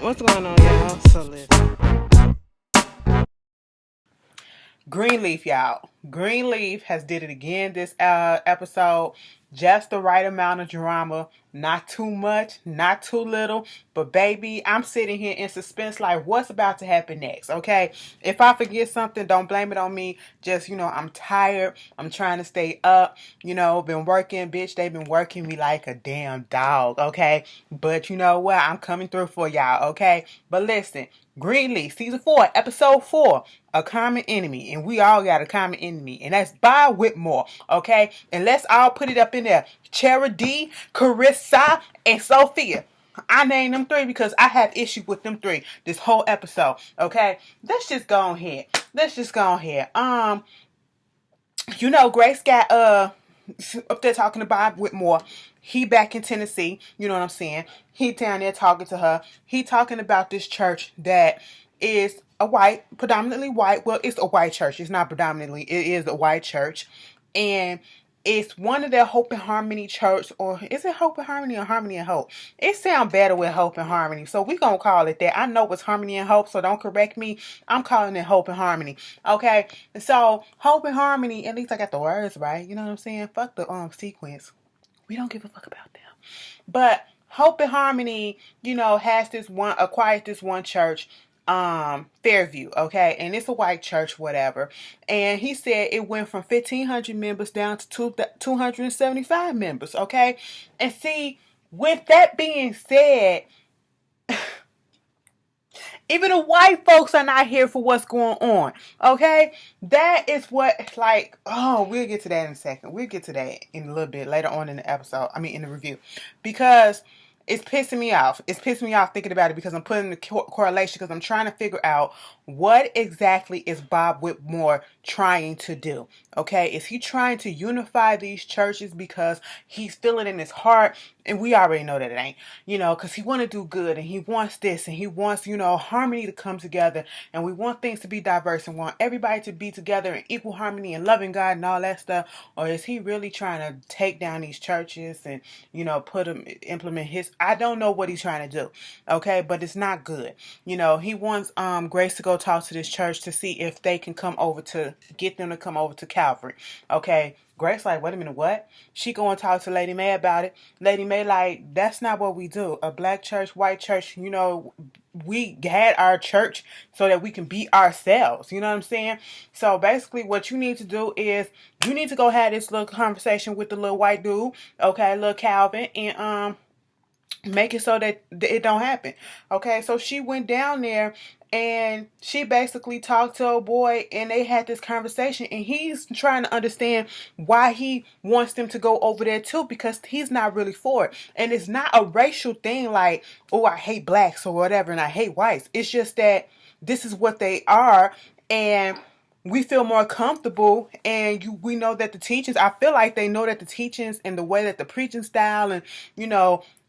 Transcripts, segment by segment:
What's going on, y'all? So listen. Greenleaf, y'all. Greenleaf has did it again this episode. Just the right amount of drama. Not too much, not too little. But baby, I'm sitting here in suspense like what's about to happen next, okay? If I forget something, don't blame it on me. Just, I'm tired. I'm trying to stay up. Been working, bitch. They've been working me like a damn dog, okay? But you know what? I'm coming through for y'all, okay? But listen, Greenleaf, season 4, episode 4, a common enemy. And we all got a common enemy. And that's Bob Whitmore, okay? And let's all put it up in there. Charity, Carissa, and Sophia. I named them 3 because I have issue with them 3 this whole episode, okay? Let's just go ahead. Grace got up there talking to Bob Whitmore. He back in Tennessee, you know what I'm saying? He down there talking to her. He talking about this church that is predominantly white. Well, it's a white church. It's not predominantly. It is a white church. And it's one of their Hope and Harmony church, or is it Hope and Harmony or Harmony and Hope? It sounds better with Hope and Harmony, so we gonna call it that. I know it's Harmony and Hope, so don't correct me. I'm calling it Hope and Harmony. Okay, so Hope and Harmony. At least I got the words right. You know what I'm saying? Fuck the sequence. We don't give a fuck about them. But Hope and Harmony, has acquired this one church, Fairview, okay, and it's a white church, whatever. And he said it went from 1,500 members down to 275 members, okay. And see, with that being said, even the white folks are not here for what's going on. Okay? That is what, we'll get to that in a second. We'll get to that in a little bit later on in the episode. In the review. Because it's pissing me off. It's pissing me off thinking about it because I'm putting the correlation because I'm trying to figure out what exactly is Bob Whitmore trying to do. Okay? Is he trying to unify these churches because he's feeling in his heart? And we already know that it ain't. Because he want to do good and he wants this and he wants, harmony to come together, and we want things to be diverse and want everybody to be together in equal harmony and loving God and all that stuff. Or is he really trying to take down these churches and, implement his, I don't know what he's trying to do. Okay. But it's not good. He wants, Grace to go talk to this church to see if they can get them to come over to Calvary. Okay. Grace like, wait a minute, what? She go and talk to Lady May about it. Lady May like, that's not what we do. A black church, white church, we had our church so that we can be ourselves. You know what I'm saying? So basically what you need to do is you need to go have this little conversation with the little white dude, okay, little Calvin, and make it so that it don't happen. Okay, so she went down there and she basically talked to a boy and they had this conversation and he's trying to understand why he wants them to go over there too, because he's not really for it. And it's not a racial thing like, oh, I hate blacks or whatever and I hate whites. It's just that this is what they are, and we feel more comfortable, and we know that the teachings, I feel like they know that the teachings and the way that the preaching style and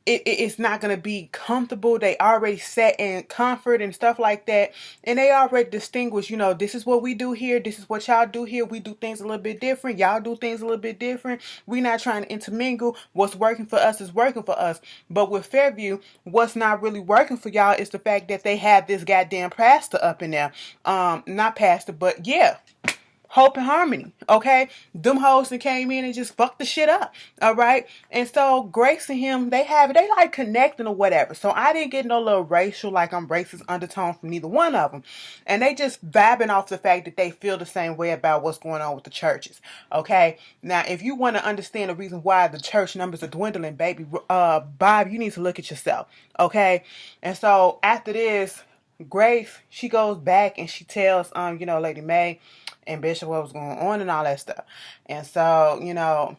it's not going to be comfortable. They already set in comfort and stuff like that, and they already distinguish, this is what we do here, this is what y'all do here. We do things a little bit different, y'all do things a little bit different. We're not trying to intermingle. What's working for us is working for us. But with Fairview, what's not really working for y'all is the fact that they have this goddamn pastor up in there, not pastor, but yeah, Hope and Harmony, okay? Them hoes that came in and just fucked the shit up, all right? And so Grace and him, they like connecting or whatever. So I didn't get no little racial, like I'm racist undertone from neither one of them. And they just vibing off the fact that they feel the same way about what's going on with the churches, okay? Now, if you want to understand the reason why the church numbers are dwindling, baby, Bob, you need to look at yourself, okay? And so after this, Grace, she goes back and she tells, Lady May and Bishop what was going on and all that stuff. And so,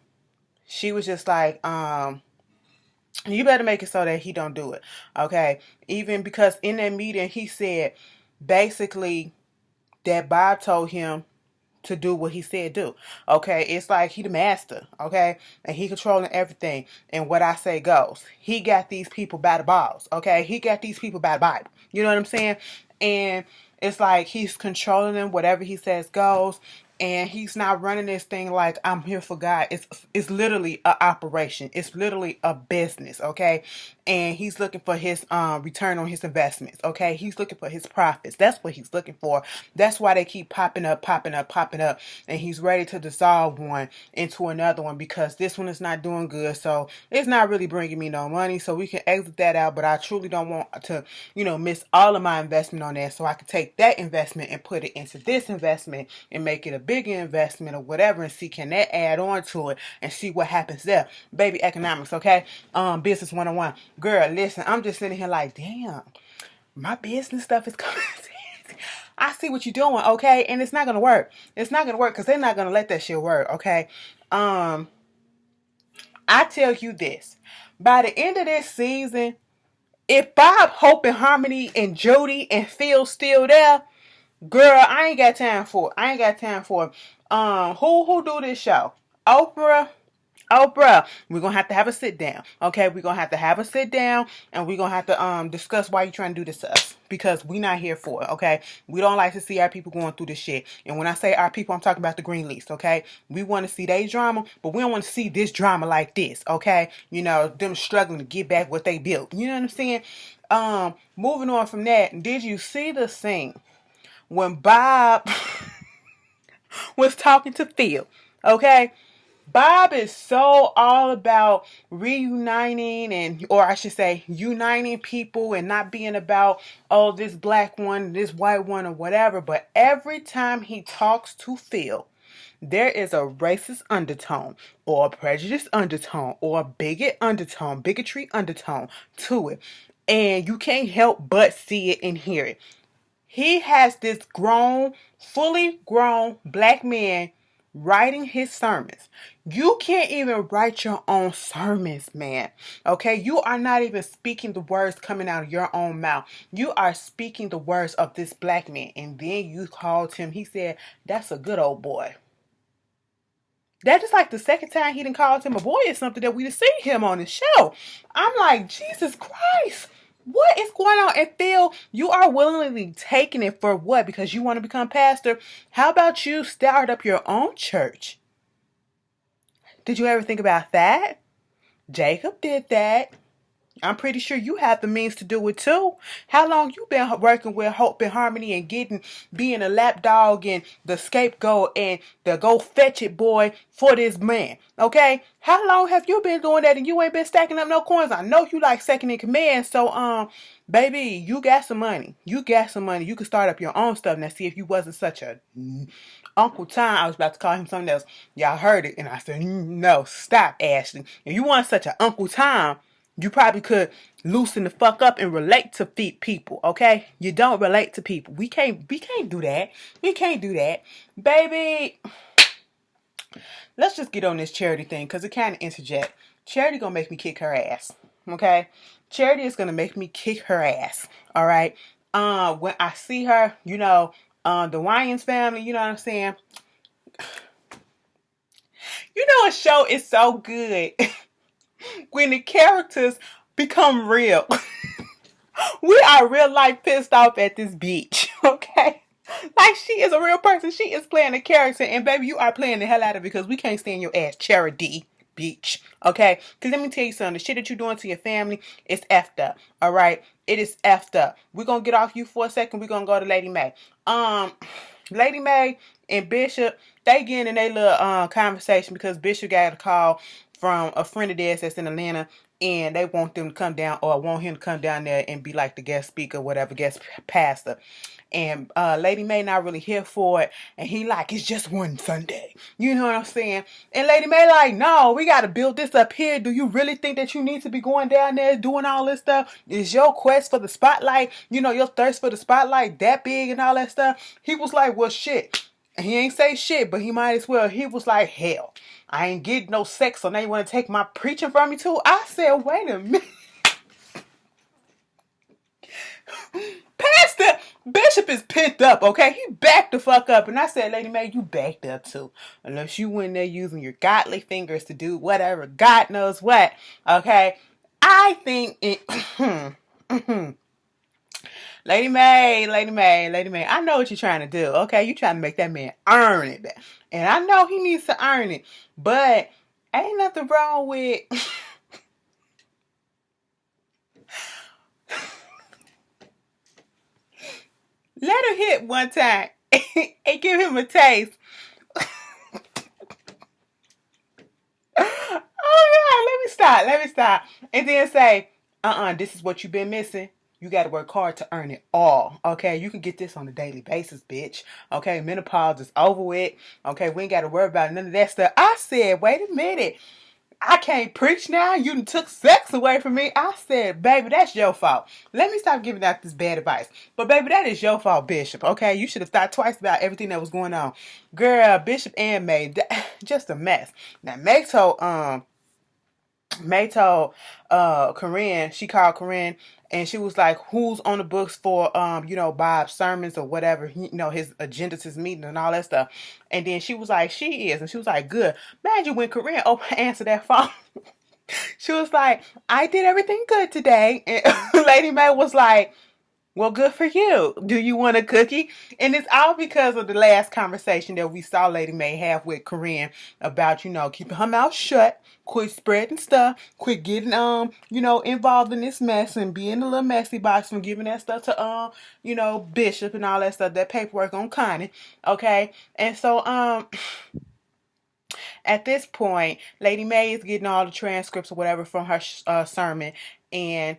she was just like, you better make it so that he don't do it. Okay. Even because in that meeting, he said basically that Bob told him to do what he said do. Okay. It's like he the master. Okay. And he controlling everything. And what I say goes. He got these people by the balls. Okay. He got these people by the Bible. You know what I'm saying? And it's like he's controlling them. Whatever he says goes. and he's not running this thing like I'm here for God. It's literally a operation. It's literally a business, okay? And he's looking for his return on his investments, okay? He's looking for his profits. That's what he's looking for. That's why they keep popping up, popping up, popping up, and he's ready to dissolve one into another one because this one is not doing good. So it's not really bringing me no money. So we can exit that out, but I truly don't want to, miss all of my investment on that. So I can take that investment and put it into this investment and make it a bigger investment or whatever and see can that add on to it and see what happens there. Baby economics, okay? Business 101. Girl, listen, I'm just sitting here like, damn, my business stuff is coming. I see what you're doing, okay? And it's not gonna work. It's not gonna work because they're not gonna let that shit work, okay? I tell you this. By the end of this season, if Bob, Hope, and Harmony and Jody and Phil still there, girl, I ain't got time for it. I ain't got time for it. Who do this show? Oprah. Oprah, we're gonna have to have a sit down. Okay, we're gonna have to have a sit down and we're gonna have to discuss why you trying to do this to us. Because we not here for it, okay? We don't like to see our people going through this shit. And when I say our people, I'm talking about the Greenleafs, okay? We want to see their drama, but we don't want to see this drama like this, okay? Them struggling to get back what they built. You know what I'm saying? Moving on from that, did you see the scene when Bob was talking to Phil? Okay? Bob is so all about reuniting or I should say, uniting people and not being about, oh, this black one, this white one, or whatever. But every time he talks to Phil, there is a racist undertone or a prejudice undertone or a bigotry undertone to it. And you can't help but see it and hear it. He has this fully grown black man writing his sermons. You can't even write your own sermons, man. Okay? You are not even speaking the words coming out of your own mouth. You are speaking the words of this black man. And then you called him, he said, that's a good old boy. That is like the second time he done called him a boy or something that we done seen him on the show. I'm like, Jesus Christ. What is going on? And Phil, you are willingly taking it for what? Because you want to become pastor? How about you start up your own church? Did you ever think about that? Jacob did that. I'm pretty sure you have the means to do it too. How long you been working with Hope and Harmony and being a lapdog and the scapegoat and the go fetch it boy for this man? Okay? How long have you been doing that and you ain't been stacking up no coins? I know you like second in command, so baby, you got some money. You got some money. You can start up your own stuff. Now see if you wasn't such a Uncle Tom. I was about to call him something else. Y'all heard it and I said, no, stop, Ashley. If you want such an Uncle Tom, you probably could loosen the fuck up and relate to people, okay? You don't relate to people. We can't do that. We can't do that. Baby, let's just get on this Charity thing because it kind of interject. Charity gonna make me kick her ass, okay? Charity is gonna make me kick her ass, all right? When I see her, the Wyans family, you know what I'm saying? A show is so good when the characters become real. We are real life pissed off at this bitch, okay? Like she is a real person. She is playing a character, and baby, you are playing the hell out of it because we can't stand your ass, Charity, bitch, okay? Because let me tell you something. The shit that you're doing to your family is effed up, all right? It is effed up. We're going to get off you for a second. We're going to go to Lady Mae. Lady Mae and Bishop, they getting in their little conversation because Bishop got a call from a friend of theirs that's in Atlanta, and they want them to come down or want him to come down there and be like the guest speaker, whatever, guest pastor. And Lady Mae not really here for it. And he like, it's just one Sunday. You know what I'm saying? And Lady Mae like, no, we got to build this up here. Do you really think that you need to be going down there doing all this stuff? Is your quest for the spotlight, your thirst for the spotlight that big and all that stuff? He was like, well, shit. He ain't say shit, but he might as well. He was like, hell, I ain't getting no sex, so now you want to take my preaching from me too? I said, wait a minute. Pastor Bishop is pent up, okay? He backed the fuck up. And I said, Lady Mae, you backed up too. Unless you went there using your godly fingers to do whatever, God knows what, okay? I think it... Lady May, Lady May, Lady May. I know what you're trying to do. Okay, you trying to make that man earn it, and I know he needs to earn it. But ain't nothing wrong with. Let him hit one time and give him a taste. Oh yeah, let me stop. Let me stop. And then say, this is what you've been missing. You got to work hard to earn it all. Okay, you can get this on a daily basis, bitch. Okay, menopause is over with. Okay, we ain't got to worry about none of that stuff. I said, wait a minute. I can't preach now. You done took sex away from me. I said, baby, that's your fault. Let me stop giving out this bad advice. But baby, that is your fault, Bishop. Okay, you should have thought twice about everything that was going on. Girl, Bishop and May, just a mess. Now, May told Corinne, she called Corinne and she was like, who's on the books for Bob's sermons or whatever, his agenda to his meeting and all that stuff. And then she was like, she is. And she was like, good. Imagine when Corinne answered that phone. She was like, I did everything good today. And Lady May was like, well, good for you. Do you want a cookie? And it's all because of the last conversation that we saw Lady May have with Corinne about, keeping her mouth shut, quit spreading stuff, quit getting, involved in this mess and being a little messy box and giving that stuff to, Bishop and all that stuff, that paperwork on Connie. Okay. And so, at this point, Lady May is getting all the transcripts or whatever from her sermon, and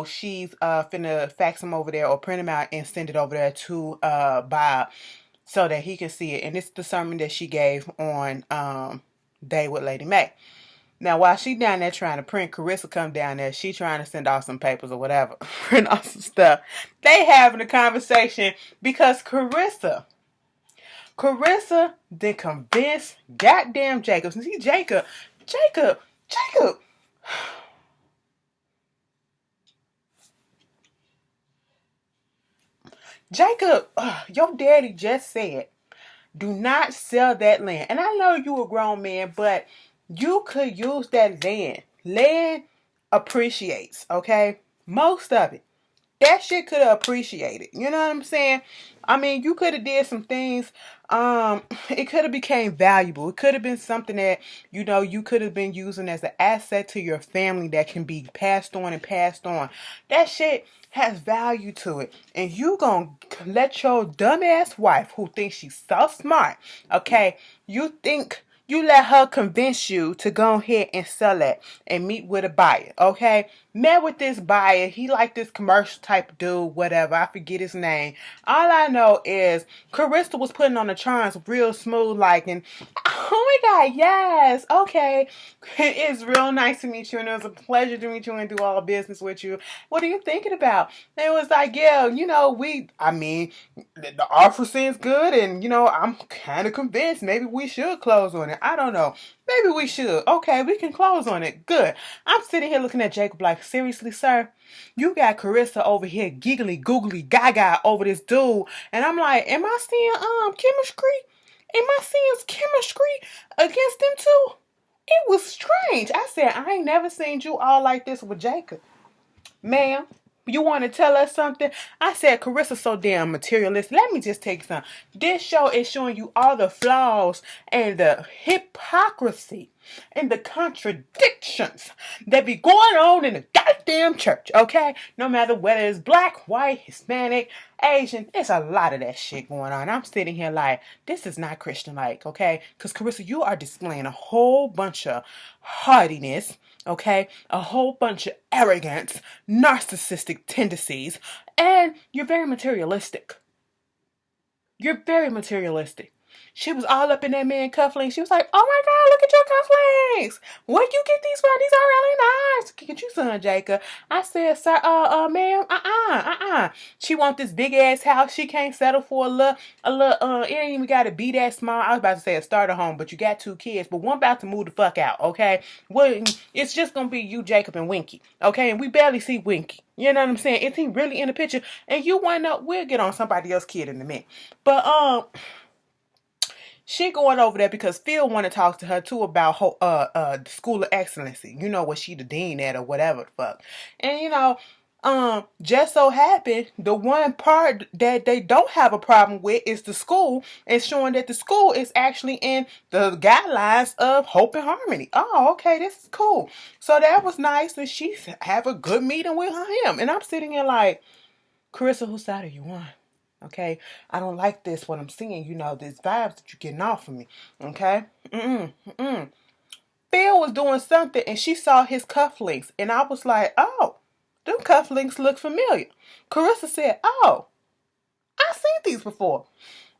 she's finna fax them over there or print them out and send it over there to Bob so that he can see it. And this is the sermon that she gave on Day with Lady May. Now, while she down there trying to print, Carissa come down there. She trying to send off some papers or whatever, print off some stuff. They having a conversation because Carissa then convinced goddamn Jacob. See, Jacob. Jacob, your daddy just said, do not sell that land. And I know you a grown man, but you could use that land. Land appreciates, okay? Most of it. That shit could have appreciated. You know what I'm saying? I mean, you could have did some things. It could have became valuable. It could have been something that, you could have been using as an asset to your family that can be passed on and passed on. That shit has value to it. And you gonna let your dumbass wife, who thinks she's so smart, okay, you let her convince you to go ahead and sell it and meet with a buyer, okay? Met with this buyer. He like this commercial type dude, whatever. I forget his name. All I know is Carissa was putting on the charms real smooth like, and oh my God, yes, okay. It's real nice to meet you, and it was a pleasure to meet you and do all business with you. What are you thinking about? And it was like, yeah, the offer seems good, and I'm kind of convinced maybe we should close on it. I don't know. Maybe we should. Okay, we can close on it. Good. I'm sitting here looking at Jacob like, seriously, sir? You got Carissa over here giggly, googly, gaga over this dude. And I'm like, am I seeing chemistry? Am I seeing chemistry against them two? It was strange. I said, I ain't never seen you all like this with Jacob. Ma'am, you want to tell us something? I said, Carissa's so damn materialist. Let me just take some. This show is showing you all the flaws and the hypocrisy and the contradictions that be going on in the goddamn church, okay? No matter whether it's black, white, Hispanic, Asian, there's a lot of that shit going on. I'm sitting here like, this is not Christian-like, okay? Because, Carissa, you are displaying a whole bunch of haughtiness, okay? A whole bunch of arrogance, narcissistic tendencies, and you're very materialistic. You're very materialistic. She was all up in that man cufflinks. She was like, oh my God, look at your cufflinks. Where'd you get these from? These are really nice. Get you son, Jacob. I said, sir, ma'am, She want this big ass house. She can't settle for it ain't even got to be that small. I was about to say a starter home, but you got 2 kids, but one about to move the fuck out, okay? Well, it's just going to be you, Jacob, and Winky, okay? And we barely see Winky. You know what I'm saying? Is he really in the picture? And you want to know, we'll get on somebody else's kid in a minute. But, she going over there because Phil want to talk to her too about the School of Excellency. What she the dean at or whatever the fuck. And Just so happened the one part that they don't have a problem with is the school. It's showing that the school is actually in the guidelines of hope and harmony. Oh, okay, this is cool. So that was nice, and she have a good meeting with him. And I'm sitting here like, Carissa, whose side are you on? Okay, I don't like this. What I'm seeing, these vibes that you're getting off of me. Okay, Phil was doing something, and she saw his cufflinks, and I was like, oh, them cufflinks look familiar. Carissa said, oh, I've seen these before.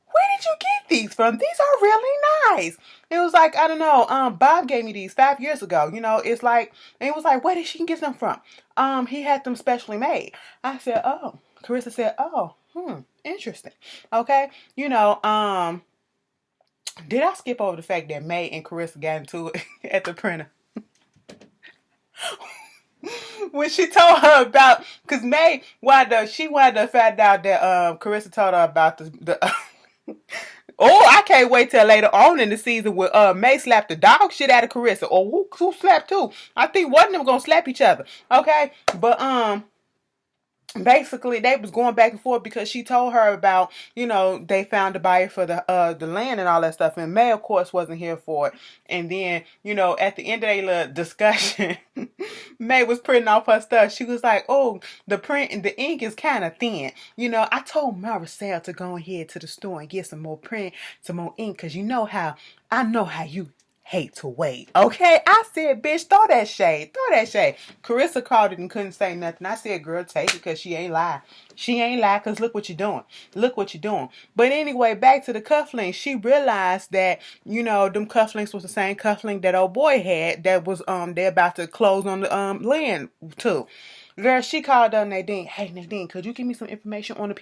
Where did you get these from? These are really nice. It was like, I don't know, Bob gave me these 5 years ago. It's like, and it was like, where did she get them from? He had them specially made. I said, oh. Carissa said, oh, interesting. Okay. Did I skip over the fact that May and Carissa got into it at the printer? When she told her about, because May she wanted to find out that Carissa told her about the oh, I can't wait till later on in the season where May slapped the dog shit out of Carissa. Or who slapped who? I think one of them gonna slap each other. Okay, but basically they was going back and forth because she told her about, they found a buyer for the land and all that stuff, and May of course wasn't here for it. And then, at the end of their little discussion, May was printing off her stuff. She was like, oh, the print and the ink is kind of thin. I told Maricel to go ahead to the store and get some more print, some more ink, because I know how you hate to wait. Okay? I said, bitch, throw that shade. Throw that shade. Carissa called it and couldn't say nothing. I said, girl, take it because she ain't lie. She ain't lie because look what you're doing. Look what you're doing. But anyway, back to the cufflinks. She realized that, them cufflinks was the same cufflink that old boy had that was they're about to close on the land too. Girl, she called Nadine. Hey, Nadine, could you give me some information on the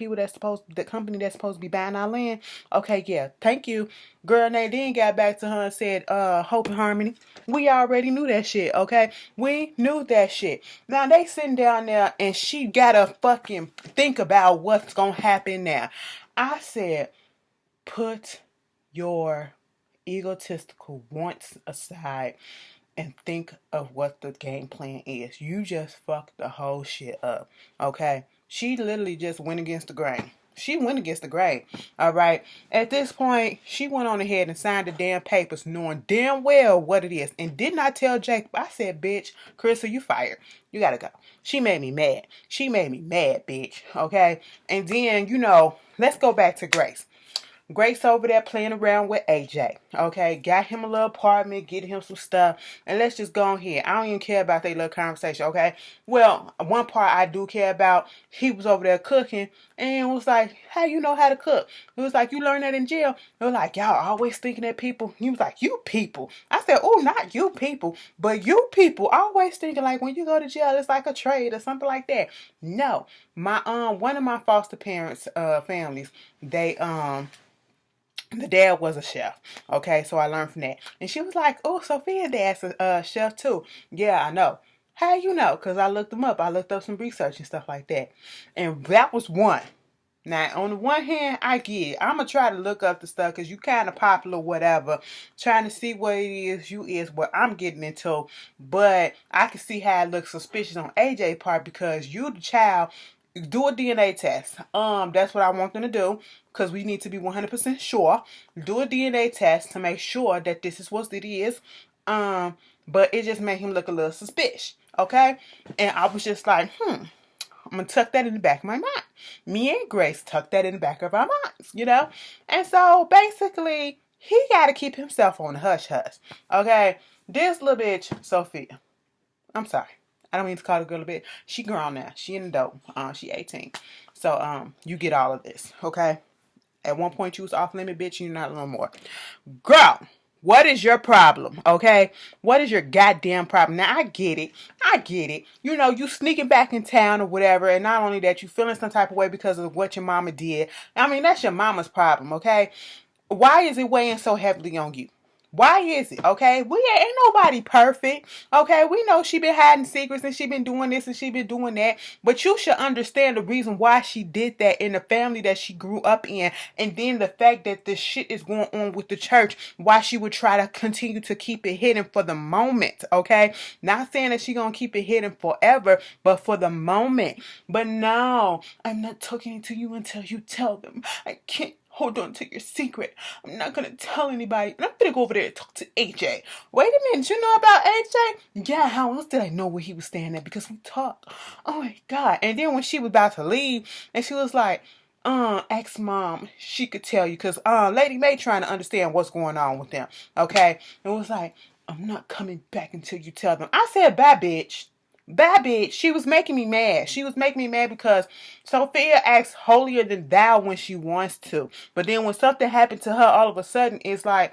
company that's supposed to be buying our land? Okay, yeah, thank you. Girl, Nadine got back to her and said, Hope and Harmony. We already knew that shit, okay? We knew that shit. Now, they sitting down there, and she gotta fucking think about what's gonna happen now. I said, put your egotistical wants aside and think of what the game plan is. You just fucked the whole shit up. Okay? She literally just went against the grain. She went against the grain. Alright? At this point, she went on ahead and signed the damn papers knowing damn well what it is. And did not tell Jake. I said, bitch, Carissa, you fired. You gotta go. She made me mad. She made me mad, bitch. Okay? And then, let's go back to Grace. Grace over there playing around with AJ. Okay, got him a little apartment, get him some stuff, and let's just go on here. I don't even care about their little conversation, okay? Well, one part I do care about, he was over there cooking and was like, how you know how to cook? It was like, you learned that in jail? It was like, y'all always thinking that people. He was like, you people. I said, oh, not you people, but you people always thinking like when you go to jail, it's like a trade or something like that. No, my one of my foster parents' families, they the dad was a chef. Okay, so I learned from that. And she was like, oh, Sophia's dad's a chef too. Yeah, I know. How you know? Because I looked them up. I looked up some research and stuff like that. And that was one. Now, on the one hand, I get it. I'm going to try to look up the stuff because you kind of popular, whatever. Trying to see what it is what I'm getting into. But I can see how it looks suspicious on AJ's part because you the child. Do a DNA test. That's what I want them to do because we need to be 100% sure. Do a DNA test to make sure that this is what it is. But it just made him look a little suspicious. Okay? And I was just like, I'm going to tuck that in the back of my mind. Me and Grace tuck that in the back of our minds, And so, basically, he got to keep himself on the hush-hush. Okay? This little bitch, Sophia. I'm sorry. I don't mean to call the girl a bitch. She grown now. She in the dope. She 18. So, you get all of this. Okay? At one point, you was off limit, bitch. You're not no more. Girl. What is your problem, okay? What is your goddamn problem? Now, I get it. You sneaking back in town or whatever, and not only that, you feeling some type of way because of what your mama did. I mean, that's your mama's problem, okay? Why is it weighing so heavily on you? Why is it? Okay, we ain't nobody perfect. Okay, we know she been hiding secrets and she been doing this and she been doing that. But you should understand the reason why she did that in the family that she grew up in, and then the fact that this shit is going on with the church. Why she would try to continue to keep it hidden for the moment. Okay, not saying that she gonna keep it hidden forever, but for the moment. But no, I'm not talking to you until you tell them. I can't hold on to your secret. I'm not gonna tell anybody. And I'm gonna go over there and talk to AJ. Wait a minute, you know about AJ? Yeah, how else did I know where he was staying at? Because we talked. Oh my God. And then when she was about to leave, and she was like, ask mom, she could tell you, because Lady May trying to understand what's going on with them. Okay? It was like, I'm not coming back until you tell them. I said, bye, bitch. Bad bitch. She was making me mad. She was making me mad because Sophia acts holier than thou when she wants to. But then when something happened to her, all of a sudden, it's like,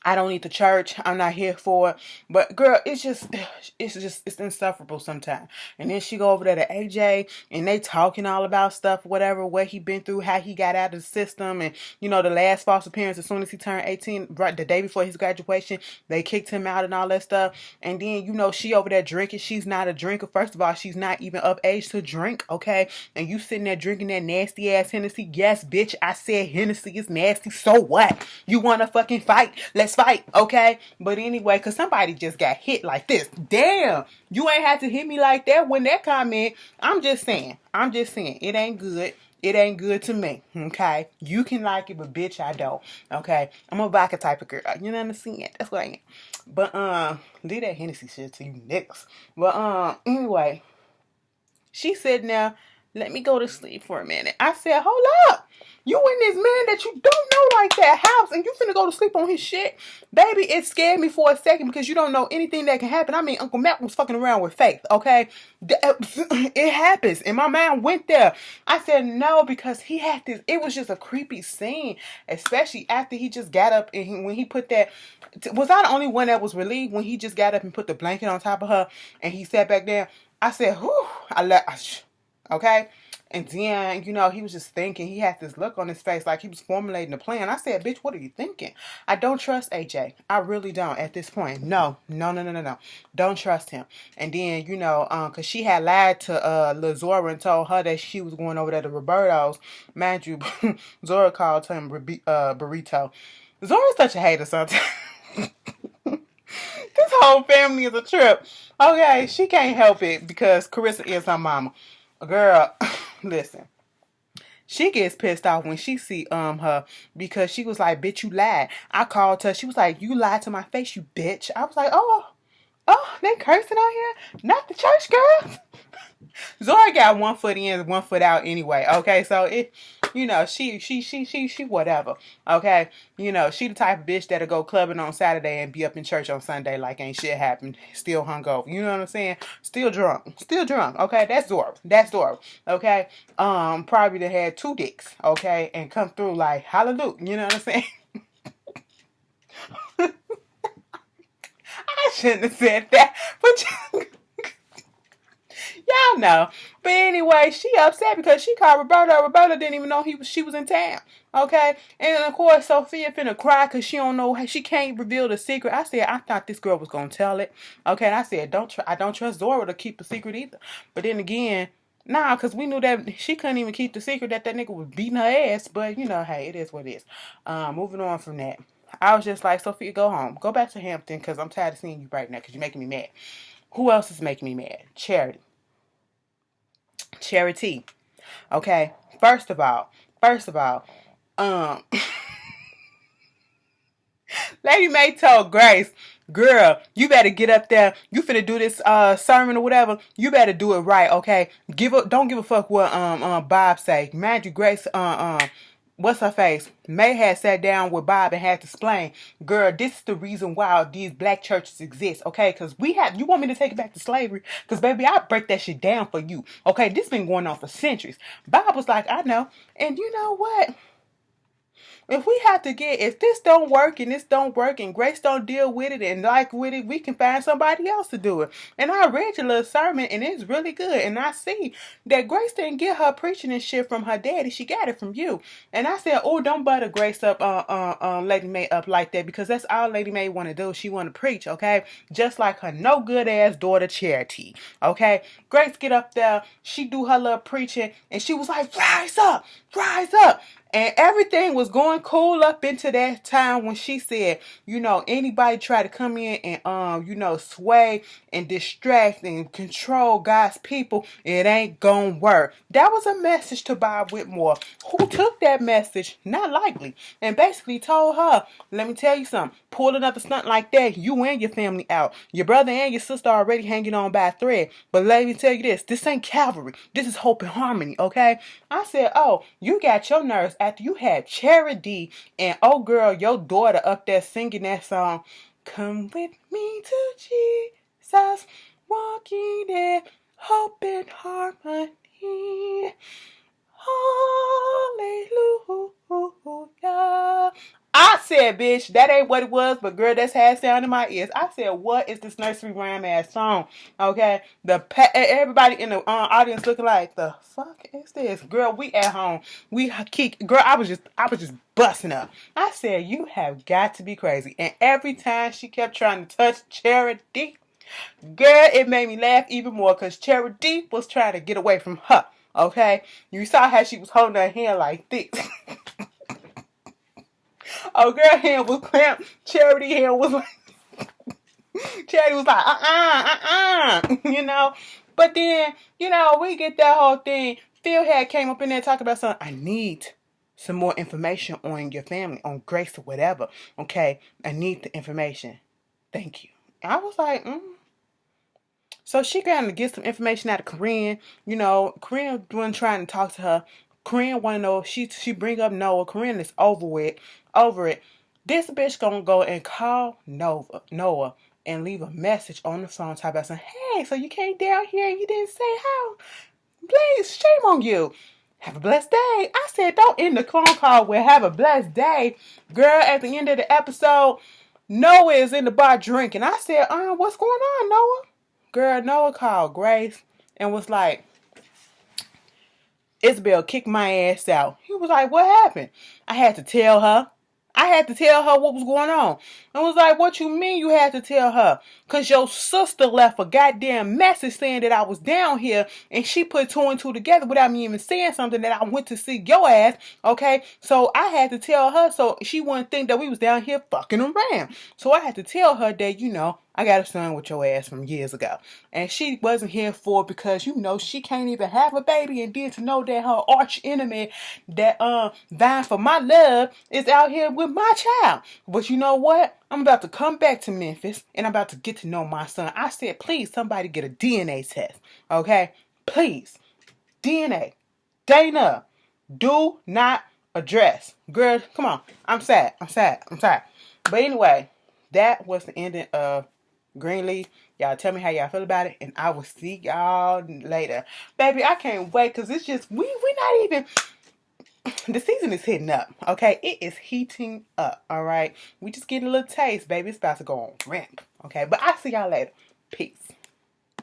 I don't need the church. I'm not here for it. But girl, it's insufferable sometimes. And then she go over there to AJ and they talking all about stuff, whatever, what he been through, how he got out of the system. And, you know, the last false appearance, as soon as he turned 18, right the day before his graduation, they kicked him out and all that stuff. And then, you know, she over there drinking. She's not a drinker. First of all, she's not even of age to drink, okay? And you sitting there drinking that nasty ass Hennessy. Yes, bitch, I said Hennessy is nasty. So what? You want to fucking fight? Let's fight, okay? But anyway, because somebody just got hit like this. Damn, you ain't had to hit me like that when that comment. I'm just saying. It ain't good. It ain't good to me, okay? You can like it, but bitch, I don't, okay? I'm a vodka type of girl. You know what I'm saying? That's what I am. But, leave that Hennessy shit to you niggas. But, anyway, she said, now, let me go to sleep for a minute. I said, hold up. You and this man that you don't know like that house and you finna go to sleep on his shit? Baby, it scared me for a second because you don't know anything that can happen. I mean, Uncle Matt was fucking around with Faith, okay? It happens. And my man went there. I said no because he had this. It was just a creepy scene, especially after he just got up and when he put that. Was I the only one that was relieved when he just got up and put the blanket on top of her and he sat back down? I said, whew, okay? And then, you know, he was just thinking, he had this look on his face like he was formulating a plan. I said, bitch, what are you thinking? I don't trust AJ. I really don't at this point. No. Don't trust him. And then, you know, because she had lied to Zora and told her that she was going over there to Roberto's. Mind you, Zora called him Burrito. Zora's such a hater sometimes. This whole family is a trip. Okay, she can't help it because Carissa is her mama. Girl, listen. She gets pissed off when she see her because she was like, bitch, you lied. I called her. She was like, you lied to my face, you bitch. I was like, oh, they cursing on here? Not the church girls. Zora got 1 foot in, 1 foot out anyway. Okay, so it, you know, she whatever. Okay, you know, she the type of bitch that'll go clubbing on Saturday and be up in church on Sunday like ain't shit happened. Still hungover. You know what I'm saying? Still drunk. Okay, that's Zora. Okay, probably they had 2 dicks. Okay, and come through like hallelujah. You know what I'm saying? I shouldn't have said that, but. Y'all know. But anyway, she upset because she called Roberta. Roberta didn't even know she was in town. Okay? And of course, Sophia finna cry because she don't know, she can't reveal the secret. I said, I thought this girl was going to tell it. Okay? And I said, I don't trust Zora to keep the secret either. But then again, nah, because we knew that she couldn't even keep the secret that nigga was beating her ass. But, you know, hey, it is what it is. Moving on from that. I was just like, Sophia, go home. Go back to Hampton because I'm tired of seeing you right now because you're making me mad. Who else is making me mad? Charity. Okay. First of all, Lady May told Grace, girl, you better get up there. You finna do this sermon or whatever. You better do it right, okay? Don't give a fuck what Bob say. Mind you, Grace what's her face? May had sat down with Bob and had to explain, girl, this is the reason why these black churches exist, okay? Because you want me to take it back to slavery? Because, baby, I'll break that shit down for you, okay? This been going on for centuries. Bob was like, I know. And you know what? If this don't work and this don't work and Grace don't deal with it and like with it, we can find somebody else to do it. And I read your little sermon and it's really good. And I see that Grace didn't get her preaching and shit from her daddy. She got it from you. And I said, oh, don't butter Grace up, Lady Mae up like that, because that's all Lady Mae want to do. She want to preach, okay? Just like her no good ass daughter Charity, okay? Grace get up there, she do her little preaching, and she was like, rise up, rise up. And everything was going cool up into that time when she said, anybody try to come in and sway and distract and control God's people, it ain't gonna work. That was a message to Bob Whitmore, who took that message, not likely, and basically told her, let me tell you something, pull another stunt like that, you and your family out. Your brother and your sister already hanging on by a thread. But let me tell you this ain't Calvary. This is Hope and Harmony, okay? I said, oh, you got your nerves after you had Charity and oh girl, your daughter up there singing that song, come with me to Jesus, walking in hope and harmony. Hallelujah. I said, bitch, that ain't what it was, but girl, that's how it sounded in my ears. I said, what is this nursery rhyme ass song? Okay, everybody in the audience looking like, the fuck is this? Girl, we at home. I was just busting up. I said, you have got to be crazy. And every time she kept trying to touch Charity, girl, it made me laugh even more because Charity was trying to get away from her. Okay, you saw how she was holding her hand like this. Oh, girl, hand was clamped. Charity hand was like, Charity was like, But then, we get that whole thing. Phil had came up in there talking about something. I need some more information on your family, on Grace or whatever. Okay, I need the information. Thank you. I was like, So she got to get some information out of Corinne. Corinne wasn't trying to talk to her. Corinne want to know if she bring up Noah. Corinne is over it. This bitch gonna go and call Noah and leave a message on the phone talking about saying, hey, so you came down here and you didn't say how? Please, shame on you. Have a blessed day. I said, don't end the phone call with have a blessed day. Girl, at the end of the episode, Noah is in the bar drinking. I said, what's going on, Noah? Girl, Noah called Grace and was like, Isabel kicked my ass out. He was like, what happened? I had to tell her what was going on. I was like, what you mean you had to tell her? Because your sister left a goddamn message saying that I was down here and she put two and two together without me even saying something that I went to see your ass, okay? So I had to tell her so she wouldn't think that we was down here fucking around. So I had to tell her that, I got a son with your ass from years ago. And she wasn't here for it because, she can't even have a baby. And then to know that her arch enemy that vying for my love is out here with my child. But you know what? I'm about to come back to Memphis and I'm about to get to know my son. I said, please, somebody get a DNA test. Okay? Please. DNA. Dana. Do not address. Girl, come on. I'm sad. But anyway, that was the ending of Greenleaf. Y'all tell me how y'all feel about it, and I will see y'all later. Baby, I can't wait, because it's just, we not even, the season is hitting up, okay? It is heating up, all right? We just getting a little taste, baby. It's about to go on ramp, okay? But I'll see y'all later. Peace.